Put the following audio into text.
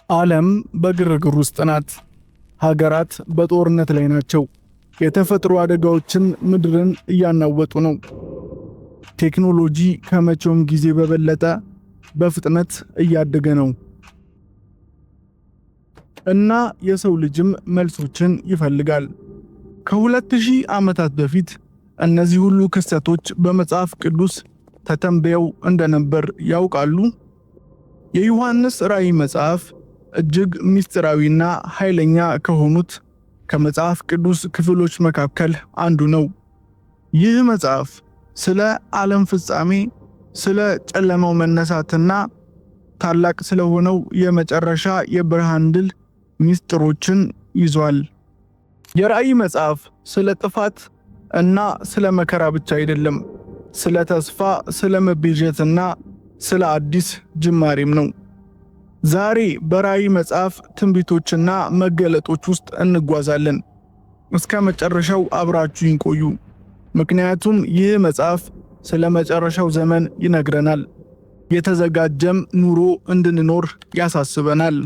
ዓለም በግርግር ውስጥ ናት። ሀገራት በጦርነት ላይ ናቸው። የተፈጥሮ አደጋዎችን ምድርን እያናወጡ ነው። ቴክኖሎጂ ከመቼውም ጊዜ በበለጠ በፍጥነት እያደገ ነው እና የሰው ልጅም መልሶችን ይፈልጋል። ከ2000 ዓመታት በፊት እነዚህ ሁሉ ክስተቶች በመጽሐፍ ቅዱስ ተተንበየው እንደነበር ያውቃሉ? የዮሐንስ ራእይ መጽሐፍ እጅግ ምስጢራዊና ኃይለኛ ከሆኑት ከመጽሐፍ ቅዱስ ክፍሎች መካከል አንዱ ነው። ይህ መጽሐፍ ስለ ዓለም ፍጻሜ፣ ስለ ጨለማው መነሳትና ታላቅ ስለሆነው የመጨረሻ የብርሃን ድል ምስጢሮችን ይዟል። የራእይ መጽሐፍ ስለ ጥፋት እና ስለ መከራ ብቻ አይደለም፣ ስለ ተስፋ፣ ስለ መቤዠትና ስለ አዲስ ጅማሬም ነው። ዛሬ በራእይ መጽሐፍ ትንቢቶችና መገለጦች ውስጥ እንጓዛለን። እስከ መጨረሻው አብራችሁን ቆዩ፣ ምክንያቱም ይህ መጽሐፍ ስለ መጨረሻው ዘመን ይነግረናል፣ የተዘጋጀም ኑሮ እንድንኖር ያሳስበናል።